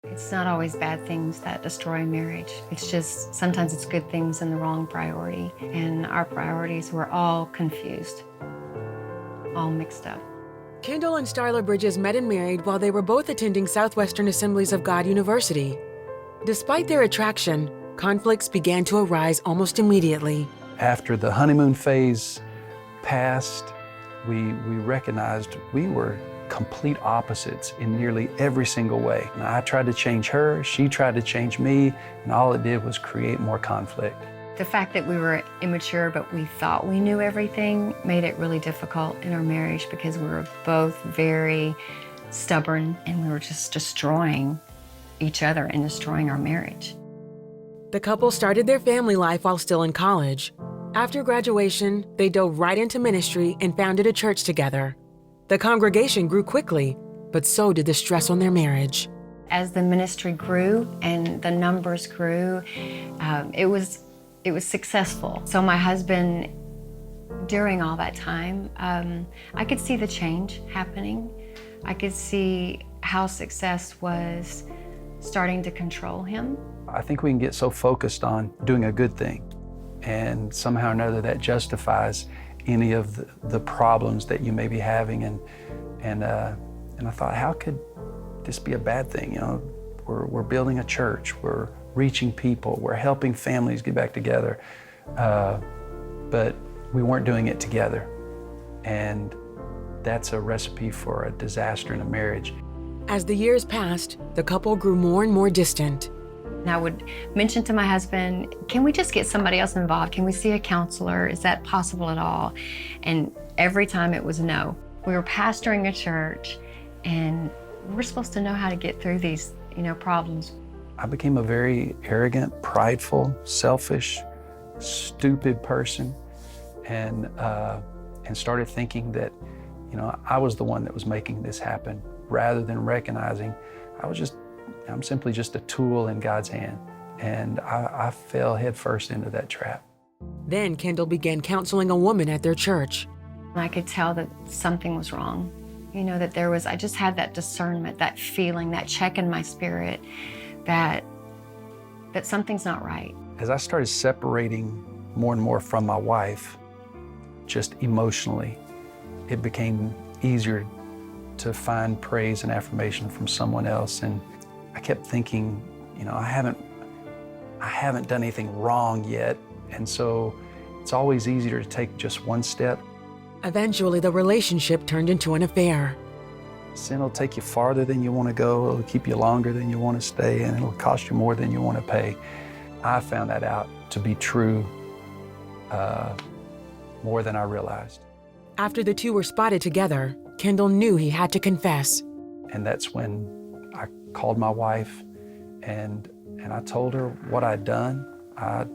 It's not always bad things that destroy marriage. It's just sometimes it's good things and the wrong priority. And our priorities were all confused, all mixed up. Kendall and Starla Bridges met and married while they were both attending Southwestern Assemblies of God University. Despite their attraction, conflicts began to arise almost immediately. After the honeymoon phase passed, we recognized we were complete opposites in nearly every single way. And I tried to change her, she tried to change me, and all it did was create more conflict. The fact that we were immature, but we thought we knew everything, made it really difficult in our marriage because we were both very stubborn and we were just destroying each other and destroying our marriage. The couple started their family life while still in college. After graduation, they dove right into ministry and founded a church together. The congregation grew quickly, but so did the stress on their marriage. As the ministry grew and the numbers grew, it was successful. So my husband, during all that time, I could see the change happening. I could see how success was starting to control him. I think we can get so focused on doing a good thing, and somehow or another that justifies any of the problems that you may be having. And I thought, how could this be a bad thing? You know, we're building a church, we're reaching people, we're helping families get back together, but we weren't doing it together. And that's a recipe for a disaster in a marriage. As the years passed, the couple grew more and more distant. And I would mention to my husband, can we just get somebody else involved? Can we see a counselor? Is that possible at all? And every time it was no. We were pastoring a church and we're supposed to know how to get through these, problems. I became a very arrogant, prideful, selfish, stupid person, and started thinking that, I was the one that was making this happen, rather than recognizing I'm simply just a tool in God's hand. And I fell headfirst into that trap. Then Kendall began counseling a woman at their church. I could tell that something was wrong. That I just had that discernment, that feeling, that check in my spirit that something's not right. As I started separating more and more from my wife, just emotionally, it became easier to find praise and affirmation from someone else. And I kept thinking, I haven't done anything wrong yet. And so it's always easier to take just one step. Eventually, the relationship turned into an affair. Sin will take you farther than you want to go, it'll keep you longer than you want to stay, and it'll cost you more than you want to pay. I found that out to be true more than I realized. After the two were spotted together, Kendall knew he had to confess. And that's when I called my wife and I told her what I'd done. I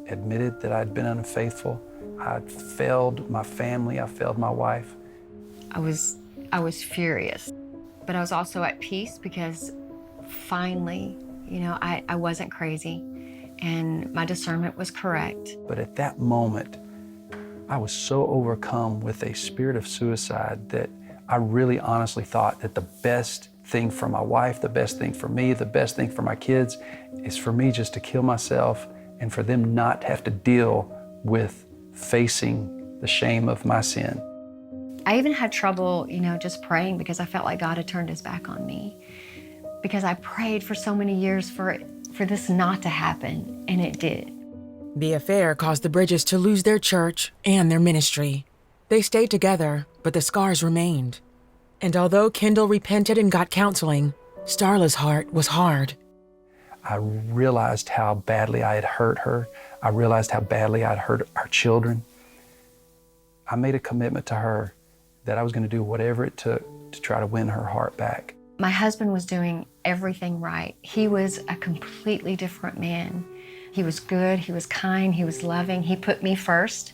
admitted that I'd been unfaithful. I'd failed my family, I failed my wife. I was furious, but I was also at peace because finally, I wasn't crazy and my discernment was correct. But at that moment, I was so overcome with a spirit of suicide that I really honestly thought that the best thing for my wife, the best thing for me, the best thing for my kids is for me just to kill myself and for them not to have to deal with facing the shame of my sin. I even had trouble, just praying because I felt like God had turned his back on me. Because I prayed for so many years for this not to happen, and it did. The affair caused the Bridges to lose their church and their ministry. They stayed together, but the scars remained. And although Kendall repented and got counseling, Starla's heart was hard. I realized how badly I had hurt her. I realized how badly I'd hurt our children. I made a commitment to her that I was going to do whatever it took to try to win her heart back. My husband was doing everything right. He was a completely different man. He was good, he was kind, he was loving, he put me first.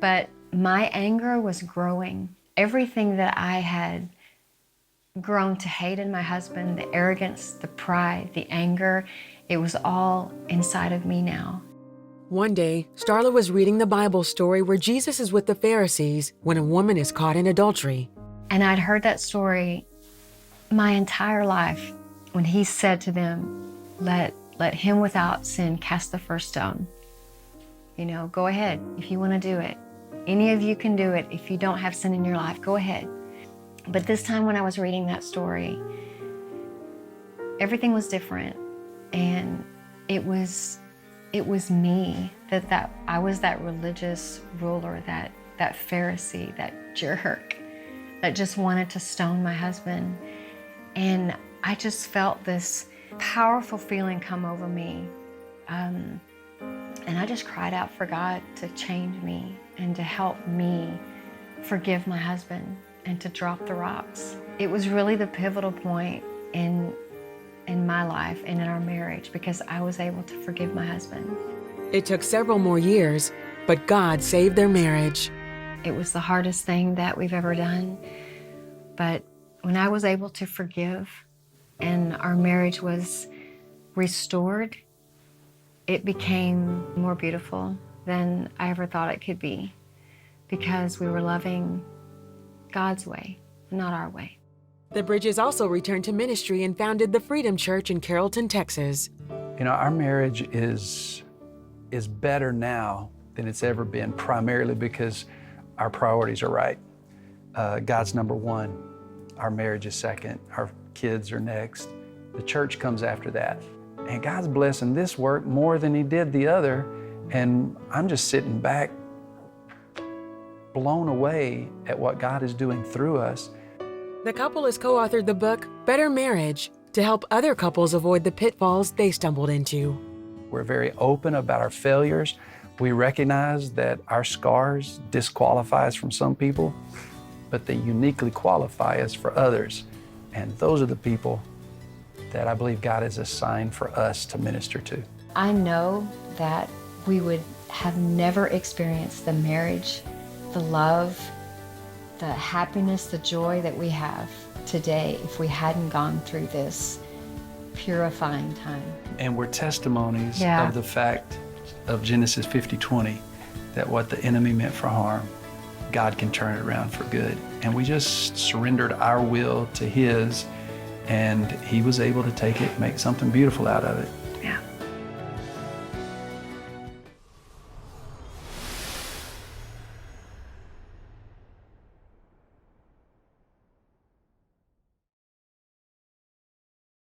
But my anger was growing. Everything that I had grown to hate in my husband, the arrogance, the pride, the anger, it was all inside of me now. One day, Starla was reading the Bible story where Jesus is with the Pharisees when a woman is caught in adultery. And I'd heard that story my entire life, when he said to them, let him without sin cast the first stone. You know, go ahead if you want to do it. Any of you can do it. If you don't have sin in your life, go ahead. But this time when I was reading that story, everything was different. And it was me, that I was that religious ruler, that Pharisee, that jerk that just wanted to stone my husband. And I just felt this powerful feeling come over me. And I just cried out for God to change me and to help me forgive my husband and to drop the rocks. It was really the pivotal point in my life and in our marriage, because I was able to forgive my husband. It took several more years, but God saved their marriage. It was the hardest thing that we've ever done. But when I was able to forgive and our marriage was restored, it became more beautiful than I ever thought it could be, because we were loving God's way, not our way. The Bridges also returned to ministry and founded the Freedom Church in Carrollton, Texas. You know, our marriage is better now than it's ever been, primarily because our priorities are right. God's number one, our marriage is second, our kids are next, the church comes after that. And God's blessing this work more than he did the other, and I'm just sitting back blown away at what God is doing through us. The couple has co-authored the book, Better Marriage, to help other couples avoid the pitfalls they stumbled into. We're very open about our failures. We recognize that our scars disqualify us from some people, but they uniquely qualify us for others. And those are the people that I believe God has assigned for us to minister to. I know that we would have never experienced the marriage, the love, the happiness, the joy that we have today if we hadn't gone through this purifying time. And we're testimonies Yeah. of the fact of Genesis 50:20, that what the enemy meant for harm, God can turn it around for good. And we just surrendered our will to his, and he was able to take it and make something beautiful out of it.